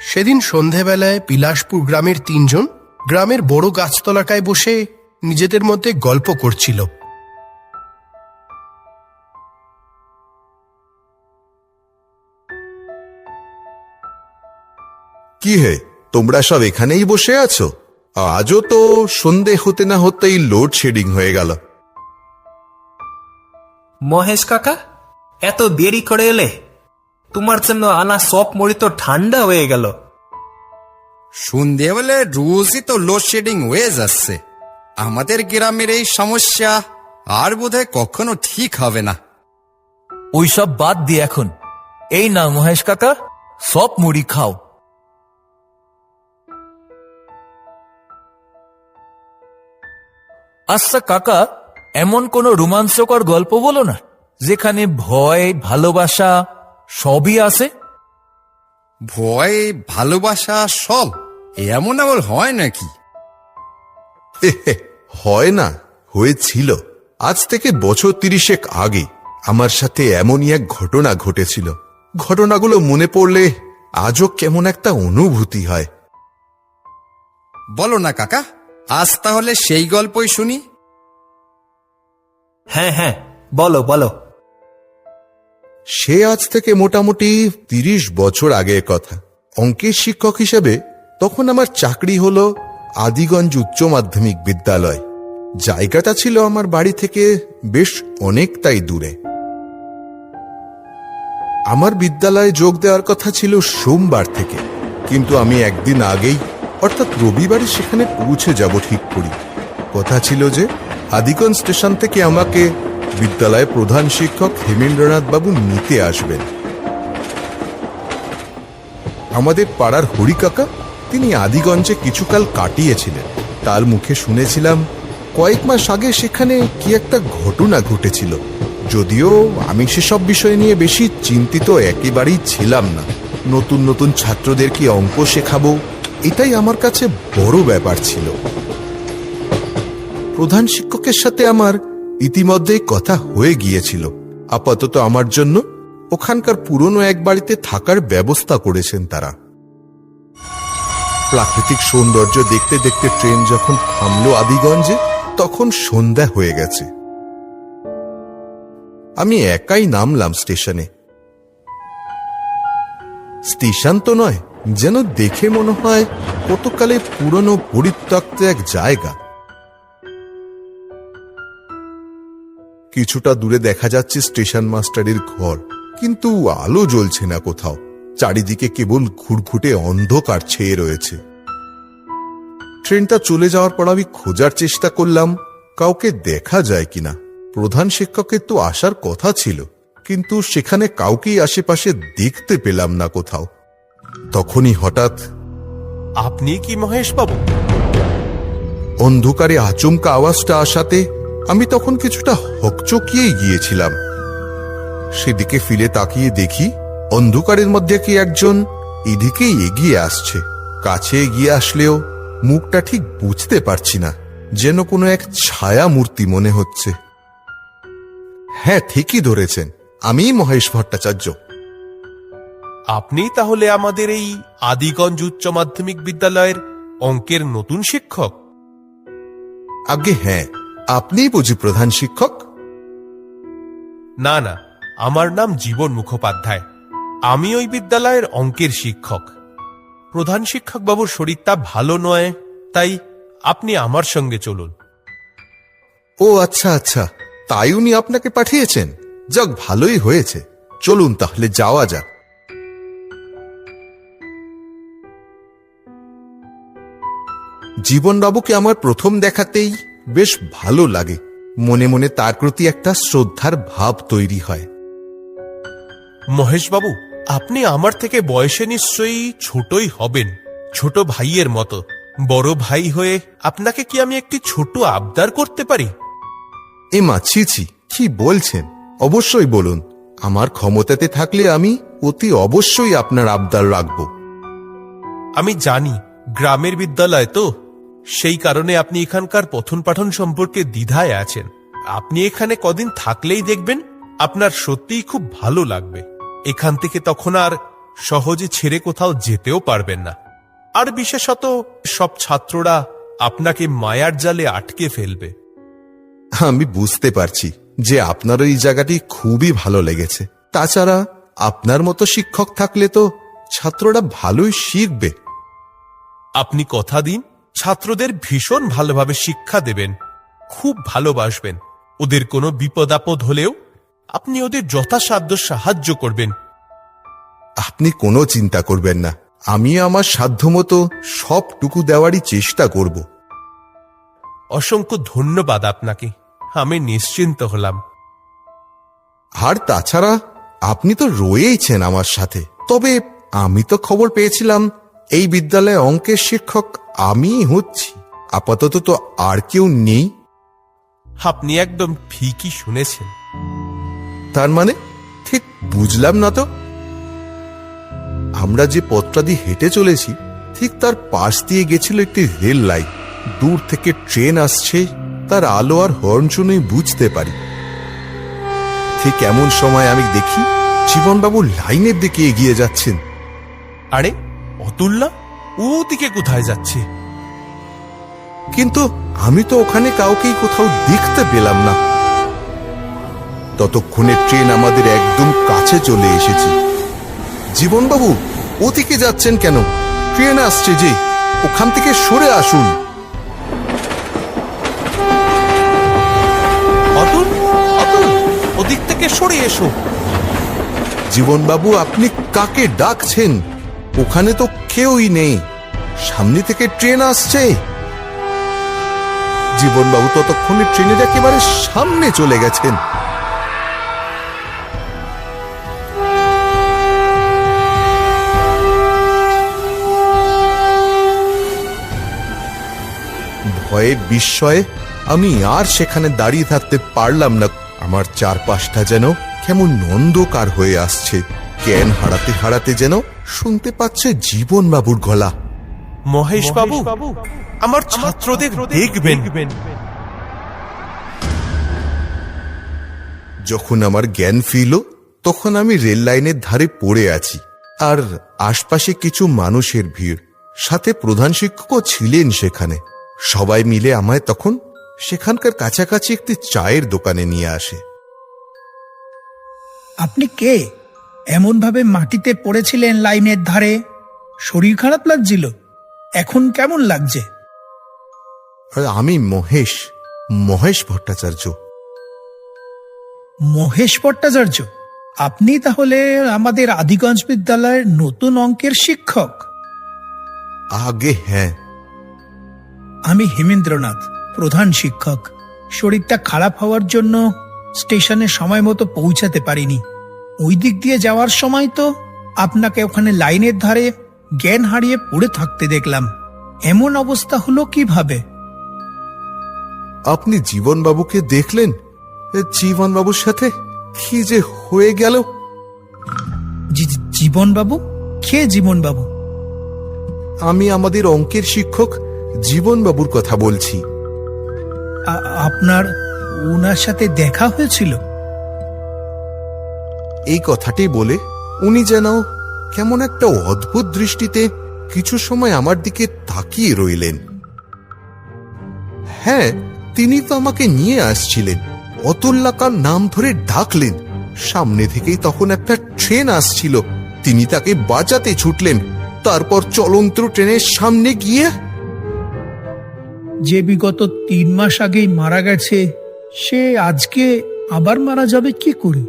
সেদিন সন্ধেবেলায় বিলাসপুর গ্রামের 3 জন গ্রামের বড় গাছতলাটায় বসে নিজেদের মধ্যে গল্প করছিল। কি হে, তোমরা সব এখানেই বসে আছো? আজও তো সন্ধে হতে না হতেই লোডশেডিং হয়ে গেল। মহেশ কাকা, এত দেরি করে এলে? তোমার জন্য আনা সব মুড়ি তো ঠান্ডা হয়ে গেল। সন্ধ্যেবেলা রোজই তো লোডশেডিং হয়ে যাচ্ছে। আমাদের গ্রামের এই সমস্যা আর বোধহয় কখনো ঠিক হবে না। ওইসব বাদ দিয়ে এখন এই না মহেশ কাকা, সব মুড়ি খাও। আচ্ছা কাকা, এমন কোন রোমাঞ্চকর গল্প বলো না যেখানে ভয় ভালোবাসা সবই আছে। ভয় ভালোবাসা সব এমন আবার হয় নাকি? হয় না, হয়েছিল। আজ থেকে বছর 30 আগে আমার সাথে এমনই এক ঘটনা ঘটেছিল। ঘটনাগুলো মনে পড়লে আজও কেমন একটা অনুভূতি হয়। বলো না কাকা, আজ তাহলে সেই গল্পই শুনি। হ্যাঁ হ্যাঁ, বলো বলো। সে আজ থেকে মোটামুটি 30 বছর আগের কথা। অঙ্কের শিক্ষক হিসেবে তখন আমার চাকরি হলো আদিগঞ্জ উচ্চ মাধ্যমিক বিদ্যালয়। জায়গাটা ছিল আমার বাড়ি থেকে বেশ অনেকটাই দূরে। আমার বিদ্যালয়ে যোগ দেওয়ার কথা ছিল সোমবার থেকে, কিন্তু আমি একদিন আগেই অর্থাৎ রবিবারে সেখানে পৌঁছে যাব ঠিক করি। কথা ছিল যে আদিগঞ্জ স্টেশন থেকে আমাকে বিদ্যালয়ের প্রধান শিক্ষক হেমেন্দ্রনাথ বাবু নিতে আসবেন। আমাদের পাড়ার হরি কাকা, তিনি আদিগঞ্জে কিছুকাল কাটিয়েছিলেন। তার মুখে শুনেছিলাম কয়েক মাস আগে সেখানে কি একটা ঘটনা ঘটেছিল। যদিও আমি সেসব বিষয় নিয়ে বেশি চিন্তিত একেবারেই ছিলাম না। নতুন নতুন ছাত্রদেরকে অঙ্ক শেখাবো, এটাই আমার কাছে বড় ব্যাপার ছিল। প্রধান শিক্ষকের সাথে আমার ইতিমধ্যেই কথা হয়ে গিয়েছিল। আপাতত আমার জন্য ওখানকার পুরনো এক বাড়িতে থাকার ব্যবস্থা করেছেন তারা। প্রাকৃতিক সৌন্দর্য দেখতে দেখতে ট্রেন যখন থামলো আদিগঞ্জে, তখন সন্ধ্যা হয়ে গেছে। আমি একাই নামলাম স্টেশনে। স্টেশন তো নয়, যেন দেখে মনে হয় কতকালে পুরনো পরিত্যক্ত এক জায়গা। কিছুটা দূরে দেখা যাচ্ছে স্টেশন মাস্টারের ঘর, কিন্তু আলো জ্বলছে না কোথাও। চারিদিকে কেবল ঘুরঘুটে অন্ধকার ছেয়ে রয়েছে। ট্রেনটা চলে যাওয়ার পর আমি খোঁজার চেষ্টা করলাম কাউকে দেখা যায় কিনা। প্রধান শিক্ষকের তো আসার কথা ছিল, কিন্তু সেখানে কাউকেই আশেপাশে দেখতে পেলাম না কোথাও। তখনই হঠাৎ, আপনি কি মহেশ বাবু? অন্ধকারে আচমকা আওয়াজটা আসাতে আমি তখন কিছুটা হকচকিয়েই গিয়েছিলাম। সেদিকে ফিরে তাকিয়ে দেখি অন্ধকারের মধ্যে কি একজন এদিকেই এগিয়ে আসছে। কাছে এগিয়ে আসলেও মুখটা ঠিক বুঝতে পারছি না, যেন কোনো এক ছায়া মূর্তি মনে হচ্ছে। হ্যাঁ, ঠিকই ধরেছেন, আমিই মহেশ ভট্টাচার্য। আপনি তাহলে আমাদের এই আদিগঞ্জ উচ্চ মাধ্যমিক বিদ্যালয়ের অঙ্কের নতুন শিক্ষক? আগে হ্যাঁ, আপনিই বুঝি প্রধান শিক্ষক? না না, আমার নাম জীবন মুখোপাধ্যায়। আমি ওই বিদ্যালয়ের অঙ্কের শিক্ষক। প্রধান শিক্ষক বাবুর শরীরটা ভালো নয়, তাই আপনি আমার সঙ্গে চলুন। ও আচ্ছা আচ্ছা, তাই উনি আপনাকে পাঠিয়েছেন? যাক, ভালোই হয়েছে। চলুন তাহলে যাওয়া যাক। জীবনবাবুকে আমার প্রথম দেখাতেই বেশ ভালো লাগে। মনে মনে তার প্রতি একটা শ্রদ্ধার ভাব তৈরি হয়। মহেশ বাবু, আপনি আমার থেকে বয়সে নিশ্চয়ই ছোটই হবেন, ছোট ভাইয়ের মতো। বড় ভাই হয়ে আপনাকে কি আমি একটি ছোট আবদার করতে পারি? এমা, ছি ছি, কি বলছেন? অবশ্যই বলুন। আমার ক্ষমতাতে থাকলে আমি অতি অবশ্যই আপনার আবদার রাখব। আমি জানি গ্রামের বিদ্যালয় তো, সেই কারণে আপনি এখানকার পঠন পাঠন সম্পর্কে দ্বিধায় আছেন। আপনি এখানে কদিন থাকলেই দেখবেন আপনার সত্যিই খুব ভালো লাগবে। এখান থেকে তখন আর সহজে ছেড়ে কোথাও যেতেও পারবেন না। আর বিশেষত সব ছাত্ররা আপনাকে মায়ার জালে আটকে ফেলবে। আমি বুঝতে পারছি যে আপনার এই জায়গাটি খুবই ভালো লেগেছে। তাছাড়া আপনার মতো শিক্ষক থাকলে তো ছাত্ররা ভালোই শিখবে। আপনি কথা দিন ছাত্রদের ভীষণ ভালোভাবে শিক্ষা দেবেন, খুব ভালোবাসবেন। ওদের কোনো বিপদ আপদ হলেও আপনি ওদের যথাসাধ্য সাহায্য করবেন। আপনি কোনো চিন্তা করবেন না, আমি আমার সাধ্যমতো সবটুকু দেওয়ারই চেষ্টা করব। অসংখ্য ধন্যবাদ আপনাকে, আমি নিশ্চিন্ত হলাম। আর তাছাড়া আপনি তো রয়েইছেন আমার সাথে। তবে আমি তো খবর পেয়েছিলাম এই বিদ্যালয়ে অঙ্কের শিক্ষক আমিই হচ্ছি। আপাতত তো আর কেউ নেই। আপনি একদম ঠিকই শুনেছেন। তার মানে ঠিক বুঝলাম না তো। আমরা যে পথটা দিয়ে হেঁটে চলেছি ঠিক তার পাশ দিয়ে গেছিল একটি রেল লাইন। দূর থেকে ট্রেন আসছে, তার আলো আর হর্ন শুনেই বুঝতে পারি। ঠিক এমন সময় আমি দেখি জীবনবাবু লাইনের দিকে এগিয়ে যাচ্ছেন। আরে অতুল্লা ওদিকে কোথায় যাচ্ছে? কিন্তু আমি তো ওখানে কাউকেই কোথাও দেখতে পেলাম না। ততক্ষণে ট্রেন আমাদের একদম কাছে চলে এসেছে। জীবনবাবু ওদিকে যাচ্ছেন কেন? ট্রেন আসছে যে, ওখান থেকে সরে আসুন। অতুল, অতুল, ওদিক থেকে সরে এসো। জীবনবাবু আপনি কাকে ডাকছেন? ওখানে তো কেউই নেই, সামনে থেকে ট্রেন আসছে। জীবনবাবু ততক্ষণে ট্রেনের একেবারে সামনে চলে গেছেন। ভয়ে বিস্ময়ে আমি আর সেখানে দাঁড়িয়ে থাকতে পারলাম না। আমার চারপাশটা যেন কেমন অন্ধকার হয়ে আসছে। জ্ঞান হারাতে হারাতে যেন শুনতে পাচ্ছে জীবনবাবুর গলা। মহেশ বাবু, আমার ছাত্রদের দেখবেন। যখন আমার জ্ঞান ফিরল তখন আমি রেল লাইনের ধারে পড়ে আছি, আর আশপাশে কিছু মানুষের ভিড়, সাথে প্রধান শিক্ষকও ছিলেন সেখানে। সবাই মিলে আমায় তখন সেখানকার কাছাকাছি একটি চায়ের দোকানে নিয়ে আসে। আপনি কে? এমন ভাবে মাটিতে পড়েছিলেন লাইনের ধারে, শরীর খারাপ লাগছিল, এখন কেমন লাগছে? আমি মহেশ ভট্টাচার্য। মহেশ ভট্টাচার্য, আপনি তাহলে আমাদের আদিগঞ্জ বিদ্যালয়ের নতুন অঙ্কের শিক্ষক? আগে হ্যাঁ। আমি হেমেন্দ্রনাথ, প্রধান শিক্ষক। শরীরটা খারাপ হওয়ার জন্য স্টেশনে সময় মতো পৌঁছাতে পারিনি। ওই দিক দিয়ে যাওয়ার সময় তো আপনাকে ওখানে লাইনের ধারে জ্ঞান হারিয়ে পড়ে থাকতে দেখলাম। এমন অবস্থা হলো কিভাবে? আপনি জীবনবাবুকে দেখলেন? জীবনবাবুর সাথে কি যে হয়ে গেল। জীবনবাবু? কে জীবনবাবু? আমি আমাদের অঙ্কের শিক্ষক জীবনবাবুর কথা বলছি। আপনার ওনার সাথে দেখা হয়েছিল? এই কথাটি বলে উনি যেন কেমন একটা অদ্ভুত দৃষ্টিতে কিছু সময় আমার দিকে তাকিয়ে রইলেন। হ্যাঁ, তিনি তো আমাকে নিয়ে আসছিলেন। অতুল্লাকার নাম ধরে ডাকলেন। সামনে থেকেই তখন একটা ট্রেন আসছিল, তিনি তাকে বাঁচাতে ছুটলেন। তারপর চলন্ত ট্রেনের সামনে গিয়ে যে বিগত 3 মাস আগেই মারা গেছে, সে আজকে আবার মারা যাবে কি করে?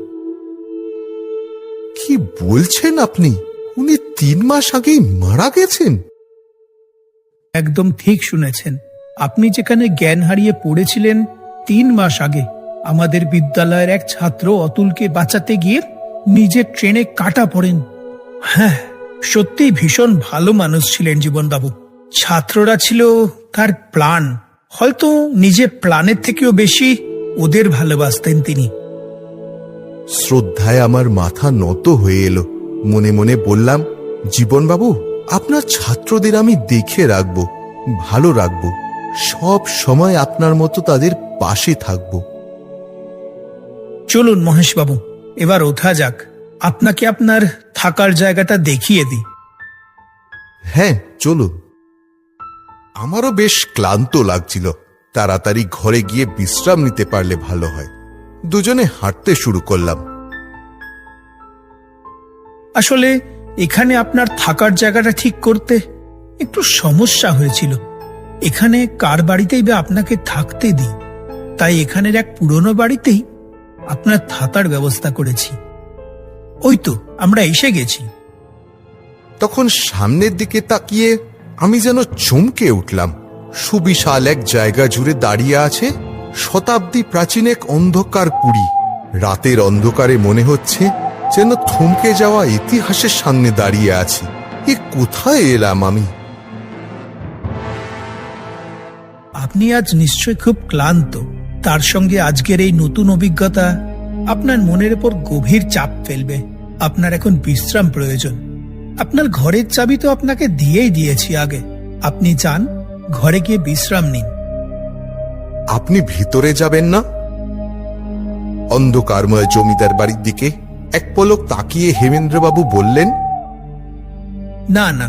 কি বলছেন আপনি? উনি 3 মাস আগেই মারা গেছেন? একদম ঠিক শুনেছেন। আপনি যেখানে জ্ঞান হারিয়ে পড়েছিলেন 3 মাস আগে, আমাদের বিদ্যালয়ের এক ছাত্র অতুলকে বাঁচাতে গিয়ে নিজে ট্রেনে কাটা পড়েন। হ্যাঁ, সত্যিই ভীষণ ভালো মানুষ ছিলেন জীবনবাবু। ছাত্ররা ছিল তার প্রাণ। হয়তো নিজে প্রাণের থেকেও বেশি ওদের ভালোবাসতেন তিনি। শ্রদ্ধায় আমার মাথা নত হয়ে এলো। মনে মনে বললাম, জীবনবাবু, আপনার ছাত্রদের আমি দেখে রাখবো, ভালো রাখবো, সব সময় আপনার মতো তাদের পাশে থাকবো। চলুন মহেশবাবু, এবার ওঠা যাক। আপনাকে আপনার থাকার জায়গাটা দেখিয়ে দিই। হ্যাঁ চলুন। আমারও বেশ ক্লান্ত লাগছিল, তাড়াতাড়ি ঘরে গিয়ে বিশ্রাম নিতে পারলে ভালো হয়। দুজনে হাঁটতে শুরু করলাম। আসলে এখানে আপনার থাকার জায়গাটা ঠিক করতে একটু সমস্যা হয়েছিল। এখানে কার বাড়িতেই বা আপনাকে থাকতে দিই, তাই এখানের এক পুরনো বাড়িতেই আপনার থাকার ব্যবস্থা করেছি। ওই তো আমরা এসে গেছি। তখন সামনের দিকে তাকিয়ে আমি যেন চমকে উঠলাম। সুবিশাল এক জায়গা জুড়ে দাঁড়িয়ে আছে শতাব্দী প্রাচীন এক অন্ধকার পুরী। রাতের অন্ধকারে মনে হচ্ছে যেন থমকে যাওয়া ইতিহাসের সামনে দাঁড়িয়ে আছি। এ কোথায় এলাম আমি? আপনি আজ নিশ্চয় খুব ক্লান্ত, তার সঙ্গে আজকের এই নতুন অভিজ্ঞতা আপনার মনের উপর গভীর চাপ ফেলবে। আপনার এখন বিশ্রাম প্রয়োজন। আপনার ঘরের চাবি তো আপনাকে দিয়েই দিয়েছি আগে। আপনি যান, ঘরে গিয়ে বিশ্রাম নিন। আপনি ভিতরে যাবেন না? অন্ধকারময় জমিদার বাড়ির দিকে এক পলক তাকিয়ে হেমেন্দ্রবাবু বললেন, না না,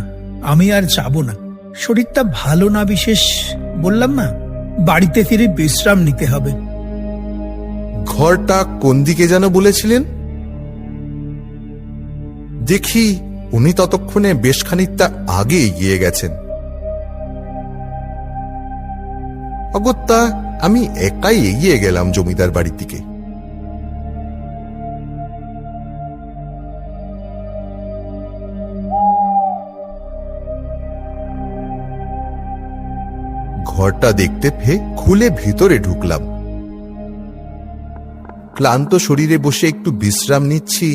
আমি আর যাব না। শরীরটা ভালো না বিশেষ, বললাম না, বাড়িতে ফিরে বিশ্রাম নিতে হবে। ঘরটা কোন দিকে যেন বলেছিলেন? দেখি উনি ততক্ষণে বেশ খানিকটা আগে এগিয়ে গেছেন। অগত্যা আমি একাই এগিয়ে গেলাম জমিদার বাড়ির দিকে। ঘরটা দেখতে পেয়ে খুলে ভিতরে ঢুকলাম। ক্লান্ত শরীরে বসে একটু বিশ্রাম নিচ্ছি,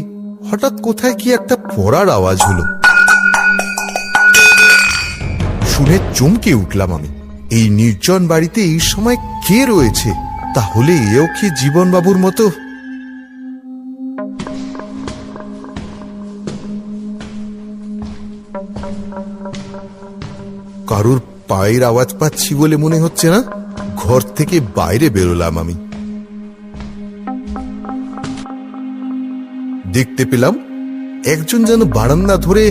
হঠাৎ কোথায় কি একটা পড়ার আওয়াজ হলো। শুনে চমকে উঠলাম আমি। এই নির্জন বাড়িতে এই সময় কে রয়েছে? তাহলে এও কি জীবনবাবুর মতো? কারুর পায়ের আওয়াজ পাচ্ছি বলে মনে হচ্ছে না। ঘর থেকে বাইরে বেরোলাম আমি। দেখতে পেলাম একজন যেন বারান্দা ধরে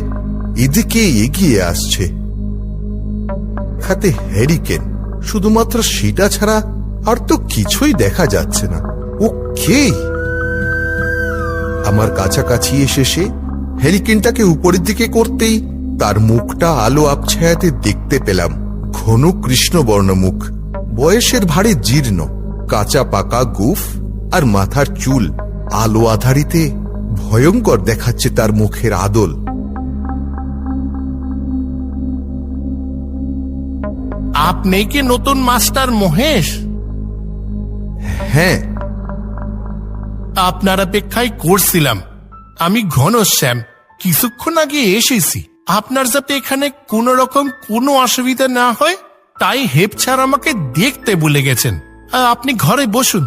এদিকে এগিয়ে আসছে, হাতে হ্যারিকেন। শুধুমাত্র সেটা ছাড়া আর তো কিছুই দেখা যাচ্ছে না। ও কে? আমার কাছাকাছি এসে সে হ্যারিকেনটাকে উপরের দিকে করতেই তার মুখটা আলো আবছায়াতে দেখতে পেলাম। ঘন কৃষ্ণবর্ণ মুখ, বয়সের ভারে জীর্ণ, কাঁচা পাকা গুফ আর মাথার চুল। আলো আধারিতে ভয়ঙ্কর দেখাচ্ছে তার মুখের আদল। আপনি কি নতুন মাস্টার মহেশ? হ্যাঁ। আপনার অপেক্ষায় করছিলাম। আমি ঘনশ্যাম, কিছুক্ষণ আগে এসেছি। আপনার যাতে এখানে কোনো রকম কোনো অসুবিধা না হয় তাই হেড স্যার আমাকে দেখতে বলে গেছেন। আপনি ঘরে বসুন,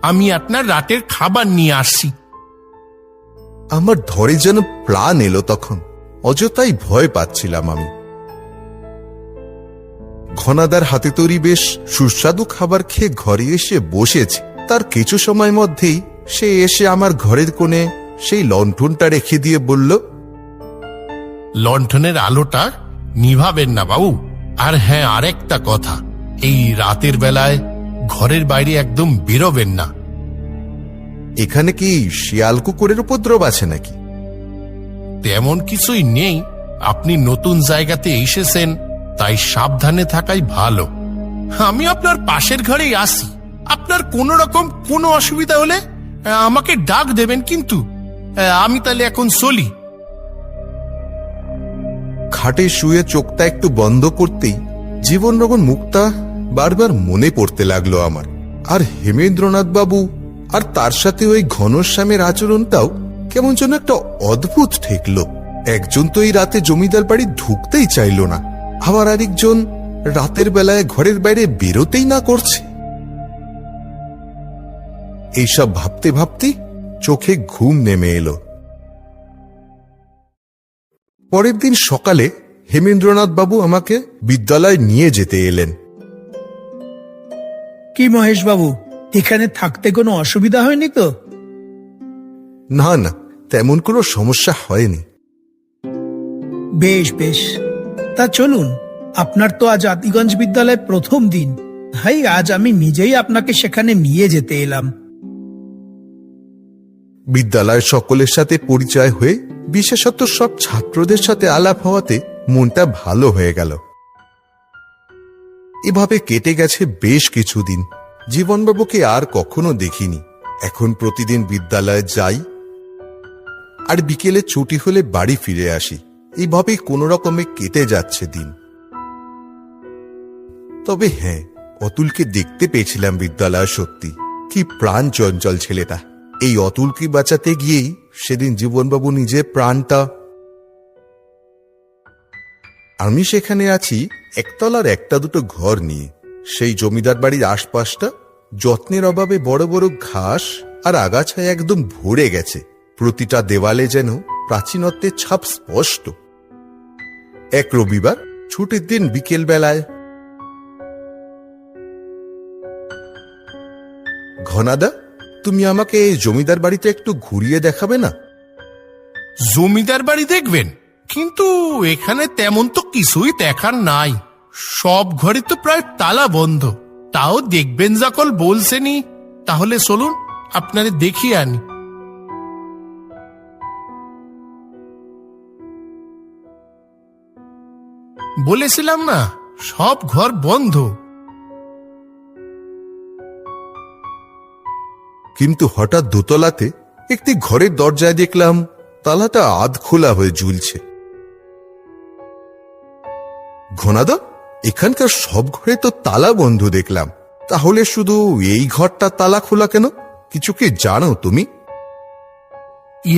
আমি আপনার রাতের খাবার নিয়ে আসছি। আমার ধরে যেন প্রাণ এলো তখন। অযথাই ভয় পাচ্ছিলাম আমি। ঘনাদার হাতে তৈরি বেশ সুস্বাদু খাবার খেয়ে ঘরে এসে বসেছে। তার কিছু সময় মধ্যেই সে এসে আমার ঘরের কোণে সেই লণ্ঠনটা রেখে দিয়ে বলল, লণ্ঠনের আলোটা নিভাবেন না বাবু। আর হ্যাঁ, আরেকটা কথা, এই রাতের বেলায় ঘরের বাইরে একদম বেরোবেন না। এখানে কি শিয়াল কুকুরের উপদ্রব আছে নাকি? তেমন কিছুই নেই। আপনি নতুন জায়গাতে এসেছেন, তাই সাবধানে থাকাই ভালো। আমি আপনার পাশের ঘরেই আসি। আপনার কোনো রকম কোনো অসুবিধা হলে আমাকে ডাক দেবেন, কিন্তু আমি তাহলে এখন চলি। খাটে শুয়ে চোখটা একটু বন্ধ করতেই জীবনরগণ মুখটা বারবার মনে পড়তে লাগলো আমার। আর হেমেন্দ্রনাথ বাবু আর তার সাথে ওই ঘনশ্যামের আচরণটাও কেমন যেন একটা অদ্ভুত ঠেকলো। একজন তো এই রাতে জমিদার বাড়ি ঢুকতেই চাইল না, আবার আরেকজন রাতের বেলায় ঘরের বাইরে বেরোতেই না করছে। এইসব ভাবতে ভাবতে চোখে ঘুম নেমে এলো। পরের দিন সকালে হেমেন্দ্রনাথ বাবু আমাকে বিদ্যালয়ে নিয়ে যেতে এলেন। কি মহেশ বাবু, এখানে থাকতে কোনো অসুবিধা হয়নি তো? না না, তেমন কোনো সমস্যা হয়নি। বেশ বেশ, তা চলুন। আপনার তো আজ আদিগঞ্জ বিদ্যালয়ে প্রথম দিন, তাই আজ আমি নিজেই আপনাকে সেখানে নিয়ে যেতে এলাম। বিদ্যালয়ের সকলের সাথে পরিচয় হয়ে, বিশেষত সব ছাত্রদের সাথে আলাপ হওয়াতে মনটা ভালো হয়ে গেল। এভাবে কেটে গেছে বেশ কিছুদিন। জীবনবাবুকে আর কখনো দেখিনি। এখন প্রতিদিন বিদ্যালয়ে যাই আর বিকেলে ছুটি হলে বাড়ি ফিরে আসি। এইভাবেই কোনো রকমে কেটে যাচ্ছে দিন। তবে হ্যাঁ, অতুলকে দেখতে পেয়েছিলাম বিদ্যালয়ে। সত্যি কি প্রাণ চঞ্চল ছেলেটা। এই অতুলকে বাঁচাতে গিয়েই সেদিন জীবনবাবু নিজের প্রাণটা। আমি সেখানে আছি একতলার একটা দুটো ঘর নিয়ে। সেই জমিদার বাড়ির আশপাশটা যত্নের অভাবে বড় বড় ঘাস আর আগাছায় একদম ভরে গেছে। প্রতিটা দেওয়ালে যেন প্রাচীনত্বের ছাপ স্পষ্ট। এক রবিবার ছুটির দিন বিকেল বেলায় ঘনাদা, তুমি আমাকে এই জমিদার বাড়িতে একটু ঘুরিয়ে দেখাবে না? জমিদার বাড়ি দেখবেন? কিন্তু এখানে তেমন তো কিছুই দেখার নাই। সব ঘরে তো প্রায় তালা বন্ধ। তাও দেখবেন যখন বলছেনই, তাহলে চলুন আপনারে দেখিয়ে আনি। বলেছিলাম না, সব ঘর বন্ধ। কিন্তু হঠাৎ দোতলাতে একটি ঘরের দরজায় দেখলাম তালাটা আধ খোলা হয়ে ঝুলছে। ঘনাদা, এখানকার সব ঘরে তো তালা বন্ধ দেখলাম, তাহলে শুধু এই ঘরটা তালা খোলা কেন? কিছু কি জানো তুমি?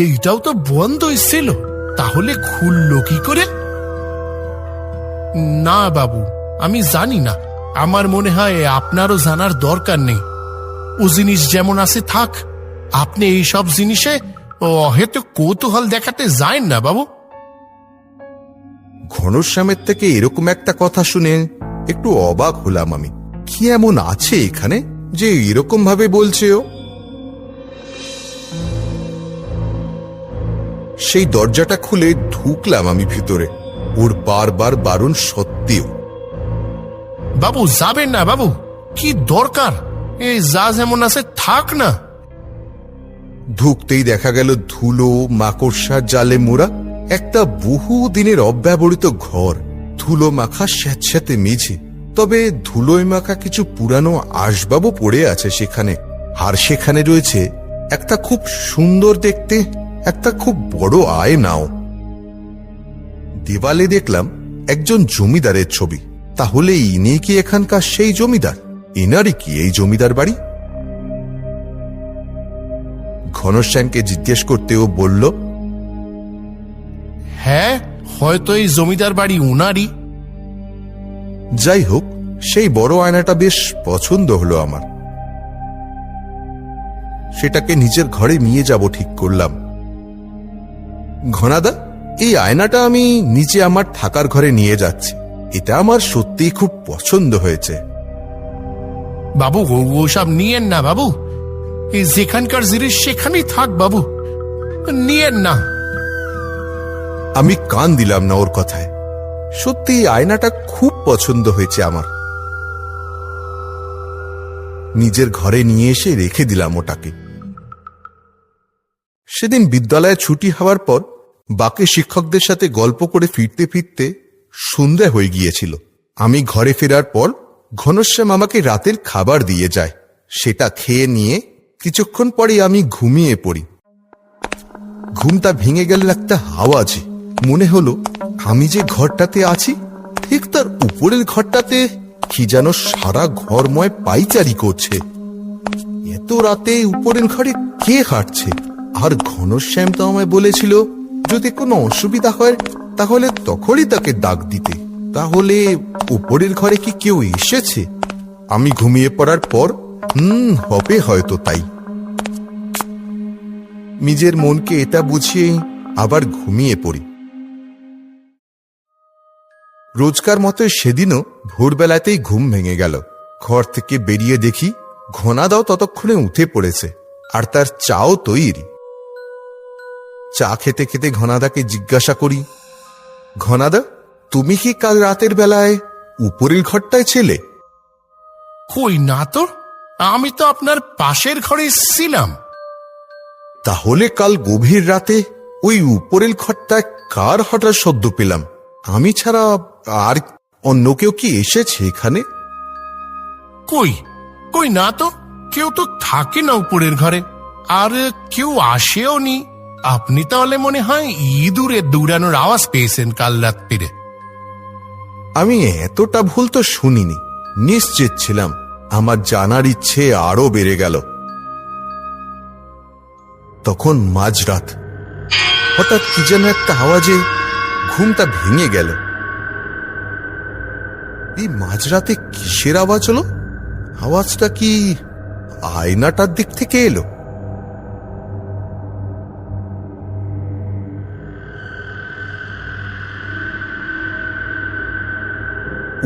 এইটাও তো বন্ধই ছিল, তাহলে খুললো কি করে? না বাবু, আমি জানি না। আমার মনে হয় আপনারও জানার দরকার নেই। ও জিনিস যেমন আছে থাক। আপনি এই সব জিনিসে হয়তো কৌতূহল দেখাতে যায় না বাবু। ঘনশ্যামের থেকে এরকম একটা কথা শুনে একটু অবাক হলাম আমি। কি এমন আছে এখানে যে এরকম ভাবে বলছে ও? সেই দরজাটা খুলে ঢুকলাম আমি ভিতরে। ওর বারবার বারণ সত্ত্বেও। বাবু যাবেন না বাবু, কি দরকার? এই যা যেমন আছে থাক না। ঢুকতেই দেখা গেল ধুলো মাকড়সার জালে মোড়া একটা বহু দিনের অব্যবহৃত ঘর। ধুলো মাখা স্যাঁতস্যাঁতে মেঝে, তবে ধুলোয় মাখা কিছু পুরানো আসবাবও পড়ে আছে সেখানে। আর সেখানে রয়েছে একটা খুব সুন্দর দেখতে একটা খুব বড় আয়নাও। দেওয়ালে দেখলাম একজন জমিদারের ছবি। তাহলে ইনি কি এখানকার সেই জমিদার? এনারই কি এই জমিদার বাড়ি? ঘনশ্যামকে জিজ্ঞেস করতেও বলল, হ্যাঁ, হয়তো এই জমিদার বাড়ি উনারই। যাই হোক, সেই বড় আয়নাটা বেশ পছন্দ হলো আমার। সেটাকে নিজের ঘরে নিয়ে যাব ঠিক করলাম। ঘনাদা, এই আয়নাটা আমি নিচে আমার থাকার ঘরে নিয়ে যাচ্ছি। এটা আমার সত্যিই খুব পছন্দ হয়েছে। বাবু ওসব নিয়েন না বাবু। এই যেখানকার জিনিস সেখানেই থাক বাবু, নিয়েন না। আমি কান দিলাম না ওর কথায়। সত্যি এই আয়নাটা খুব পছন্দ হয়েছে আমার। নিজের ঘরে নিয়ে এসে রেখে দিলাম ওটাকে। সেদিন বিদ্যালয়ে ছুটি হওয়ার পর বাকি শিক্ষকদের সাথে গল্প করে ফিরতে ফিরতে সন্ধ্যা হয়ে গিয়েছিল। আমি ঘরে ফেরার পর ঘনশ্যাম আমাকে রাতের খাবার দিয়ে যায়। সেটা খেয়ে নিয়ে কিছুক্ষণ পরে আমি ঘুমিয়ে পড়ি। ঘুমটা ভেঙে গেল একটা আওয়াজে। মনে হলো আমি যে ঘরটাতে আছি ঠিক তার উপরের ঘরটাতে কি যেন সারা ঘরময় পাইচারি করছে। এত রাতে উপরের ঘরে কে হাঁটছে? আর ঘনশ্যাম তো আমায় বলেছিল যদি কোনো অসুবিধা হয় তাহলে তখনই তাকে ডাক দিতে। তাহলে উপরের ঘরে কি কেউ এসেছে? আমি ঘুমিয়ে পড়ার পর হবে হয়তো তাই। নিজের মনকে এটা বুঝিয়ে আবার ঘুমিয়ে পড়ি। রোজকার মতো সেদিনও ভোরবেলাতেই ঘুম ভেঙে গেল। ঘর থেকে বেরিয়ে দেখি ঘনাদাও ততক্ষণে উঠে পড়েছে আর তার চাও তৈরি। চা খেতে খেতে ঘনাদাকে জিজ্ঞাসা করি, ঘনাদা, তুমি কি কাল রাতের বেলায় উপরের ঘরটায় ছিলে? কই না তো, আমি তো আপনার পাশের ঘরে ছিলাম। তাহলে কাল গভীর রাতে ওই উপরের ঘরটায় কার হঠাৎ শব্দ পেলাম? আমি ছাড়া আর অন্য কেউ কি এসেছে এখানে? কই কই না তো, কেউ তো থাকে না উপরের ঘরে, আর কেউ আসেও নি। আপনি তাহলে মনে হয় ইঁদুরের দৌড়ানোর আওয়াজ পেয়েছেন কাল রাত্রিরে। আমি এতটা ভুল তো শুনিনি, নিশ্চিত ছিলাম। আমার জানার ইচ্ছে আরো বেড়ে গেল। তখন মাঝরাত, হঠাৎ কি যেন একটা আওয়াজে ঘুমটা ভেঙে গেল। এই মাঝরাতে কিসের আওয়াজ হলো? আওয়াজটা কি আয়নাটার দিক থেকে এলো?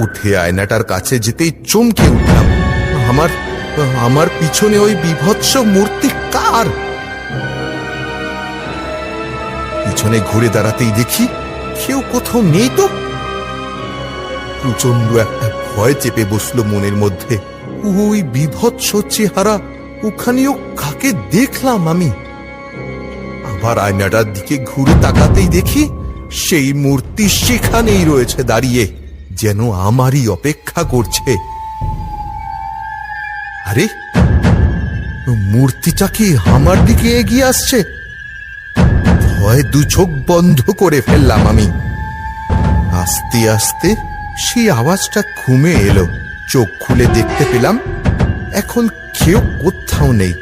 উঠে আয়নাটার কাছে যেতেই চমকে উঠলাম। আমার পিছনে ওই বিভৎস মূর্তি কার? পিছনে ঘুরে দাঁড়াতেই দেখি কেউ কোথাও নেই তো। প্রচন্ড একটা ভয় চেপে বসলো মনের মধ্যে। ওই বিভৎস চেহারা, ওখানেও কাকে দেখলাম আমি? আবার আয়নাটার দিকে ঘুরে তাকাতেই দেখি সেই মূর্তি সেখানেই রয়েছে দাঁড়িয়ে, যেন আমারই অপেক্ষা করছে। আরে, মূর্তিটা কি আমার দিকে এগিয়ে আসছে? ভয় দু চোখ বন্ধ করে ফেললাম আমি। আস্তে আস্তে সেই আওয়াজটা ঘুমে এলো। চোখ খুলে দেখতে পেলাম এখন কেউ কোথাও নেই,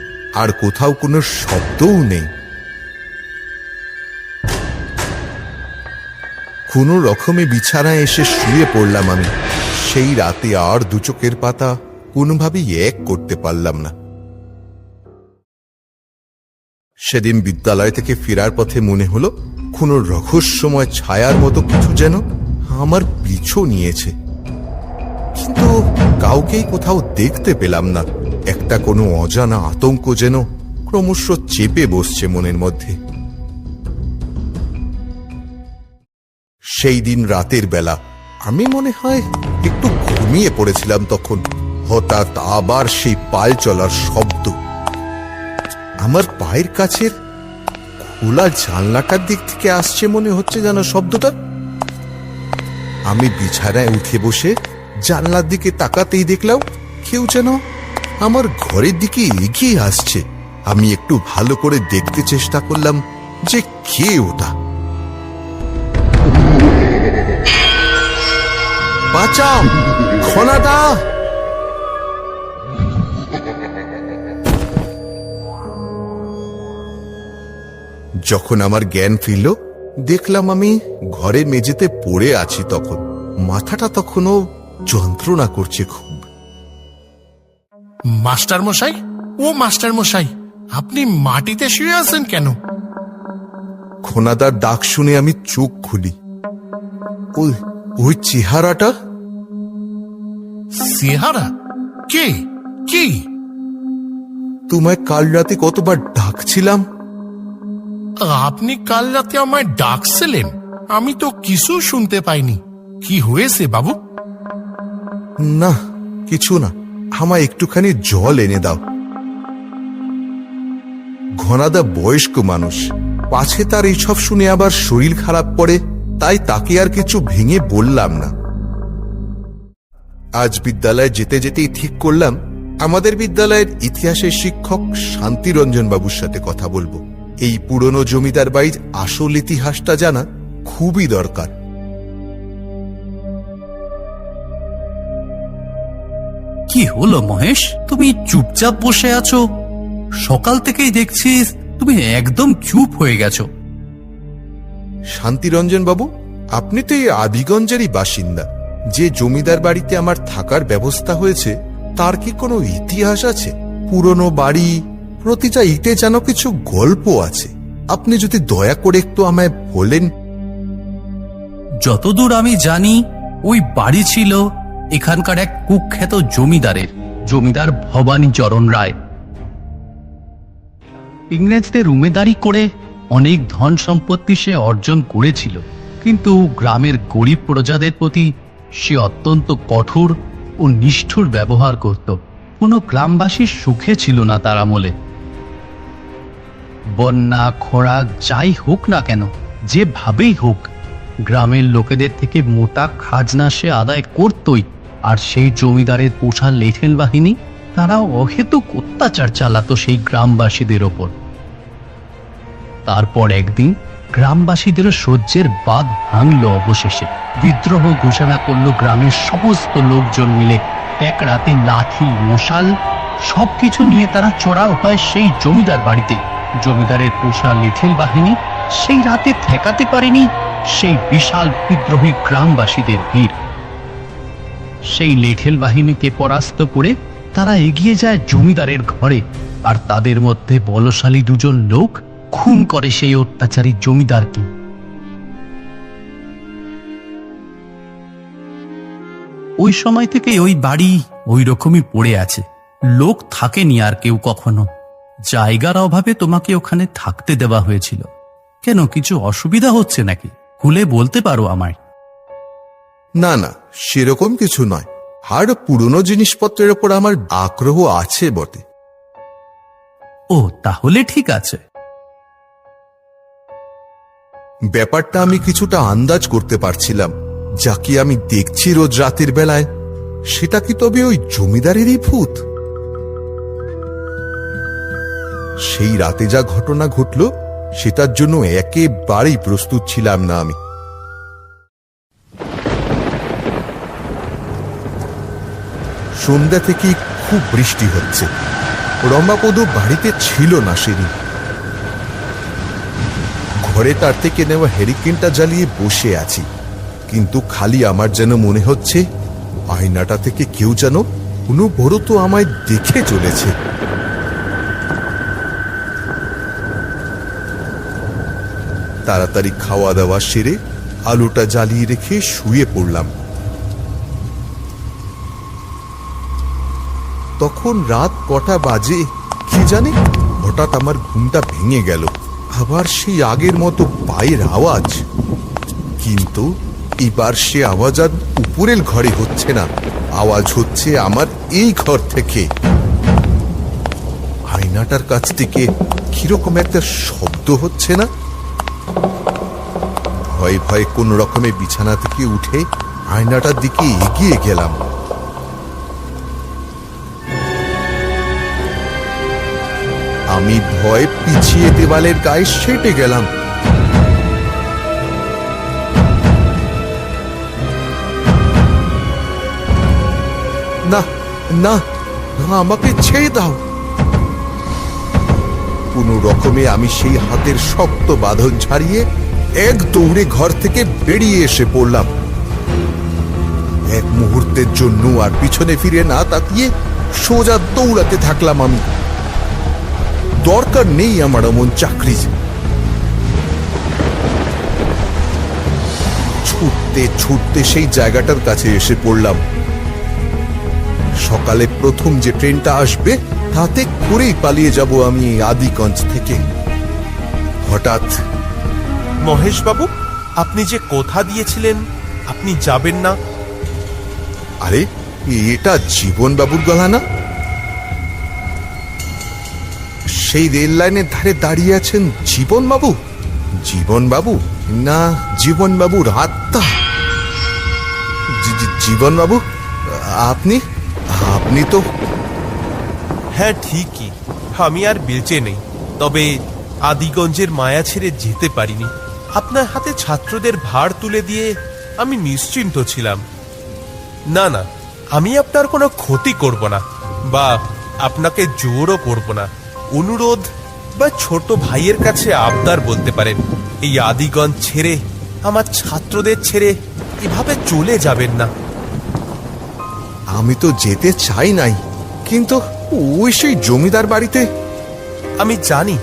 আর কোথাও কোনো শব্দও নেই। কোনো রকমে বিছানায় এসে শুয়ে পড়লাম আমি। সেই রাতে আর দু চোখের পাতা কোনোভাবেই এক করতে পারলাম না। সেদিন বিদ্যালয় থেকে ফেরার পথে মনে হলো কোনো রহস্যময় ছায়ার মতো কিছু যেন আমার পিছু নিয়েছে, কিন্তু কাউকেই কোথাও দেখতে পেলাম না। একটা কোনো অজানা আতঙ্ক যেন ক্রমশ চেপে বসছে মনের মধ্যে। সেই দিন রাতের বেলা আমি মনে হয় একটু ঘুমিয়ে পড়েছিলাম। তখন হঠাৎ আবার সেই পাল চলার শব্দ। আমার পায়ের কাছের খোলা জানলাটার দিক থেকে আসছে মনে হচ্ছে যেন শব্দটা। আমি বিছানায় উঠে বসে জানলার দিকে তাকাতেই দেখলাম কেউ যেন আমার ঘরের দিকে এগিয়ে আসছে। আমি একটু ভালো করে দেখতে চেষ্টা করলাম যে কে ওটা। বাঁচাও, ঘনাদা! যখন আমার জ্ঞান ফিরল, দেখলাম আমি ঘরের মেঝেতে পড়ে আছি। তখন মাথাটা তখনও যন্ত্রণা করছে খুব। মাস্টার মশাই, ও মাস্টার মশাই, আপনি মাটিতে শুয়ে আছেন কেন? ঘনাদার ডাক শুনে আমি চোখ খুলি। ওই চেহারাটা। চেহারা? কে? কি? তোমায় কাল রাতে কতবার ডাকছিলাম। আপনি কাল রাতে আমায় ডাকছিলেন? আমি তো কিছু শুনতে পাইনি। কি হয়েছে বাবু? না, কিছু না, আমায় একটুখানি জল এনে দাও। ঘনাদা বয়স্ক মানুষ, পাছে তার এইসব শুনে আবার শরীর খারাপ করে, তাই তাকে আর কিছু ভেঙে বললাম না। আজ বিদ্যালয়ে যেতে যেতেই ঠিক করলাম আমাদের বিদ্যালয়ের ইতিহাসের শিক্ষক শান্তিরঞ্জন বাবুর সাথে কথা বলবো। এই পুরনো জমিদার বাড়ির আসল ইতিহাসটা জানা খুবই দরকার। কি হলো মহেশ, তুমি চুপচাপ বসে আছো? সকাল থেকেই দেখছি তুমি একদম চুপ হয়ে গেছো। শান্তিরঞ্জন বাবু, আপনি তো এই আদিগঞ্জেরই বাসিন্দা। যে জমিদার বাড়িতে আমার থাকার ব্যবস্থা হয়েছে তার কি কোনো ইতিহাস আছে? পুরনো বাড়ি, প্রতিটা ইটে যেন কিছু গল্প আছে। আপনি যদি দয়া করে একটু আমায় বলেন। যতদূর আমি জানি ওই বাড়ি ছিল এখানকার এক কুখ্যাত জমিদারের, জমিদার ভবানী চরণ রায়। ইংরেজদের উমেদারি করে অনেক ধন সম্পত্তি সে অর্জন করেছিল। কিন্তু গ্রামের গরিব প্রজাদের প্রতি সে অত্যন্ত কঠোর ও নিষ্ঠুর ব্যবহার করত। কোনো গ্রামবাসীর সুখে ছিল না তার আমলে। বন্যা খরা যাই হোক না কেন, যেভাবেই হোক, গ্রামের লোকেদের থেকে মোটা খাজনা সে আদায় করতই। আর সেই জমিদারের পোষা লেঠেল বাহিনী তারাও অহেতুক অত্যাচার চালাতো সেই গ্রামবাসীদের ওপর। তারপর একদিন গ্রামবাসীদের সহ্যের বাঁধ ভাঙল। অবশেষে বিদ্রোহ ঘোষণা করলো গ্রামের সমস্ত লোকজন মিলে। এক রাতে লাঠি মশাল সবকিছু নিয়ে তারা চড়াও হয় সেই জমিদার বাড়িতে। জমিদারের পোষা লেঠেল বাহিনী সেই রাতে ঠেকাতে পারেনি সেই বিশাল বিদ্রোহী গ্রামবাসীদের ভিড়। সেই লেঠেল বাহিনীকে পরাস্ত করে তারা এগিয়ে যায় জমিদারের ঘরে। আর তাদের মধ্যে বলশালী দুজন লোক খুন করে সেই অত্যাচারী জমিদারকে। ওই সময় থেকে ওই বাড়ি ওই রকমই পড়ে আছে, লোক থাকেনি আর কেউ কখনো। জায়গার অভাবে তোমাকে ওখানে থাকতে দেওয়া হয়েছিল। কেন, কিছু অসুবিধা হচ্ছে নাকি? খুলে বলতে পারো আমায়। না না, সেরকম কিছু নয়। আর পুরনো জিনিসপত্রের ওপর আমার আগ্রহ আছে বটে। ও, তাহলে ঠিক আছে। ব্যাপারটা আমি কিছুটা আন্দাজ করতে পারছিলাম। যা কি আমি দেখছি রোজ রাতের বেলায়, সেটা কি তবে ওই জমিদারেরই ভূত? সেই রাতে যা ঘটনা ঘটল, সেটার জন্য একেবারেই প্রস্তুত ছিলাম না আমি। সন্ধ্যা থেকে খুব বৃষ্টি হচ্ছে। রম্বাপদ বাড়িতে ছিল না সেদিন। ঘরে তার থেকে নেওয়া হ্যারিকেনটা জ্বালিয়ে বসে আছি, কিন্তু খালি আমার যেন মনে হচ্ছে আয়নাটা থেকে কেউ যেন অনবরত আমায় দেখে চলেছে। তাড়াতাড়ি খাওয়া দাওয়া সেরে আলোটা জ্বালিয়ে রেখে শুয়ে পড়লাম। তখন রাত কটা বাজে কি জানি, হঠাৎ আমার ঘুমটা ভেঙে গেল। আবার সেই আগের মতো পায়ের আওয়াজ, কিন্তু এবার সে আওয়াজ আর উপরের ঘরে হচ্ছে না, আওয়াজ হচ্ছে আমার এই ঘর থেকে। আয়নাটার কাছ থেকে কিরকম একটা শব্দ হচ্ছে না? ভয়ে ভয়ে কোন রকমে বিছানা থেকে উঠে আয়নাটার দিকে এগিয়ে গেলাম। আমি ভয় পিছিয়ে দেওয়ালের গায়ে সেটে গেলাম। না না, আমাকে ছেড়ে দাও। কোন রকমে আমি সেই হাতের শক্ত বাঁধন ছাড়িয়ে এক দৌড়ে ঘর থেকে বেরিয়ে এসে পড়লাম। এক মুহূর্তের জন্য আর পিছনে ফিরে না তাকিয়ে সোজা দৌড়াতে থাকলাম আমি। দরকার নেই আমার এমন চাকরি। ছুটতে ছুটতে সেই জায়গাটার কাছে এসে পড়লাম। সকালে প্রথম যে ট্রেনটা আসবে তাতে করেই পালিয়ে যাব আমি আদিগঞ্জ থেকে। হঠাৎ, মহেশ বাবু, আপনি যে কথা দিয়েছিলেন আপনি যাবেন না। আরে, এটা জীবন বাবুর গলা না? সেই রেল লাইনের ধারে দাঁড়িয়ে আছেন জীবন বাবু? জীবন বাবু না জীবন বাবুর আত্মা? জীবন বাবু, আপনি আপনি তো... হ্যাঁ, ঠিকই, আমি আর বেঁচে নেই, তবে আদিগঞ্জের মায়া ছেড়ে যেতে পারিনি। আপনার হাতে ছাত্রদের ভার তুলে দিয়ে আমি নিশ্চিন্ত ছিলাম। না না, আমি আপনার কোনো ক্ষতি করব না, বা আপনাকে জোরও করব না। অনুরোধ বা ছোট ভাইয়ের কাছে আবদার বলতে পারেন। এই আদিগঞ্জ ছেড়ে, আমার ছাত্রদের ছেড়ে এভাবে চলে যাবেন না। আমি তো যেতে চাই নাই, কিন্তু ওই সেই জমিদার বাড়িতে... আমি জানি,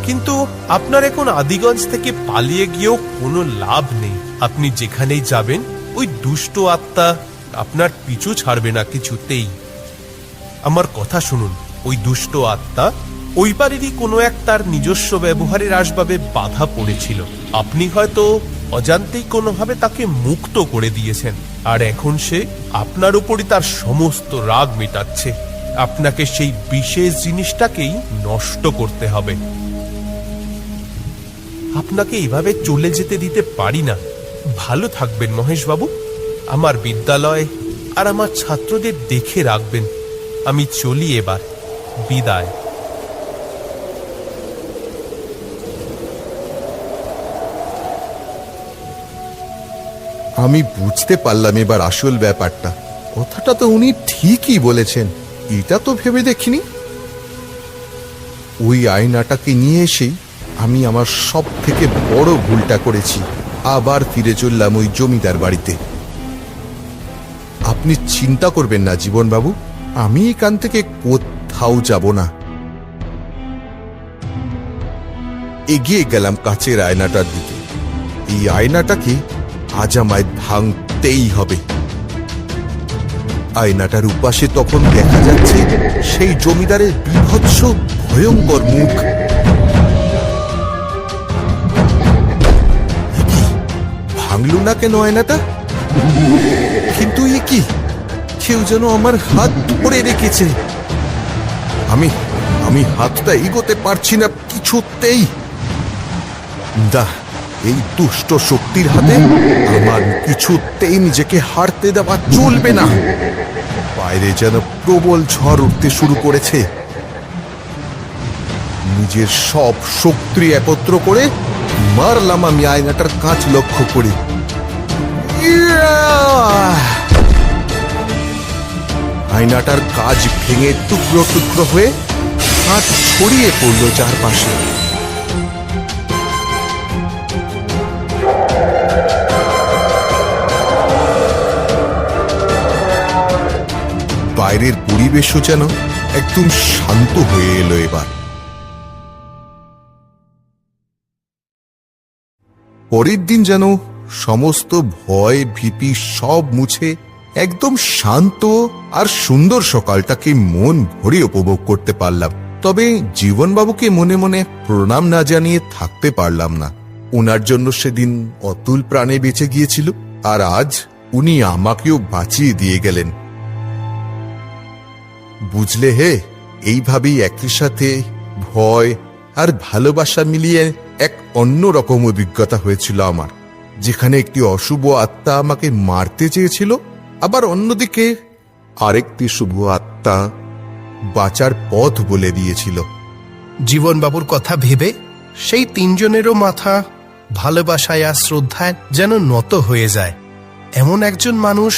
কিন্তু আপনার এখন আদিগঞ্জ থেকে পালিয়ে গিয়েও কোনো লাভ নেই। আপনি যেখানেই যাবেন ওই দুষ্ট আত্মা আপনার পিছু ছাড়বে না কিছুতেই। আমার কথা শুনুন, ওই দুষ্ট আত্মা ওই বাড়িরই কোনো এক তার নিজস্ব ব্যবহারের আসবাবে বাধা পড়েছিল। আপনি হয়তো অজান্তেই কোনোভাবে তাকে মুক্ত করে দিয়েছেন, আর এখন সে আপনার উপরই তার সমস্ত রাগ মেটাচ্ছে। আপনাকে সেই বিশেষ জিনিসটাকেই নষ্ট করতে হবে। আপনাকে এইভাবে চলে যেতে দিতে পারি না। ভালো থাকবেন মহেশবাবু, আমার বিদ্যালয় আর আমার ছাত্রদের দেখে রাখবেন। আমি চলি এবার, বিদায়। আমি বুঝতে পারলাম এবার আসল ব্যাপারটা। কথাটা তো উনি ঠিকই বলেছেন, এটা তো ভেবে দেখিনি। ওই আয়নাটাকে নিয়ে এসেই আমি আমার সব থেকে বড় ভুলটা করেছি। আবার ফিরে চললাম ওই জমিদার বাড়িতে। আপনি চিন্তা করবেন না জীবনবাবু, আমি এখান থেকে কোথাও যাব না। এগিয়ে গেলাম কাচের আয়নাটার দিকে। এই আয়নাটাকে আজ আমায় ভাঙতেই হবে। আয়নাটার উপাসে তখন দেখা যাচ্ছে সেই জমিদারের বীভৎস ভয়ঙ্কর মুখ। ভাঙল না কেন আয়নাটা? কিন্তু এ কি, কেউ যেন আমার হাত ধরে রেখেছে। আমি হাতটা এগোতে পারছি না কিছুতেই। দা, এই দুষ্ট শক্তির হাতে আমার কিছুতেই নিজেকে হারতে দেওয়া চলবে না। বাইরে যেন প্রবল ঝড় উঠতে শুরু করেছে। নিজের সব শক্তি একত্র করে মারলাম আমি আয়নাটার কাঁচ লক্ষ্য করে। আয়নাটার কাঁচ ভেঙে টুকরো টুকরো হয়ে কাঁচ ছড়িয়ে পড়ল চারপাশে। বাইরের পরিবেশও যেন একদম শান্ত হয়ে এলো এবার। পরের দিন যেন সমস্ত ভয় ভীতি সব মুছে একদম শান্ত আর সুন্দর সকালটাকে মন ভরে উপভোগ করতে পারলাম। তবে জীবনবাবুকে মনে মনে প্রণাম না জানিয়ে থাকতে পারলাম না। ওনার জন্য সেদিন অতুল প্রাণে বেঁচে গিয়েছিল, আর আজ উনি আমাকেও বাঁচিয়ে দিয়ে গেলেন। বুঝলে হে, এইভাবেই একই সাথে ভয় আর ভালোবাসা মিলিয়ে এক অন্য রকম অভিজ্ঞতা হয়েছিল আমার, যেখানে একটি অশুভ আত্মা আমাকে মারতে চেয়েছিল, আবার অন্যদিকে আরেকটি শুভ আত্মা বাঁচার পথ বলে দিয়েছিল। জীবনবাবুর কথা ভেবে সেই তিনজনেরও মাথা ভালোবাসায় আর শ্রদ্ধায় যেন নত হয়ে যায়। এমন একজন মানুষ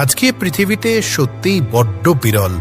আজকে পৃথিবীতে সত্যিই বড্ড বিরল।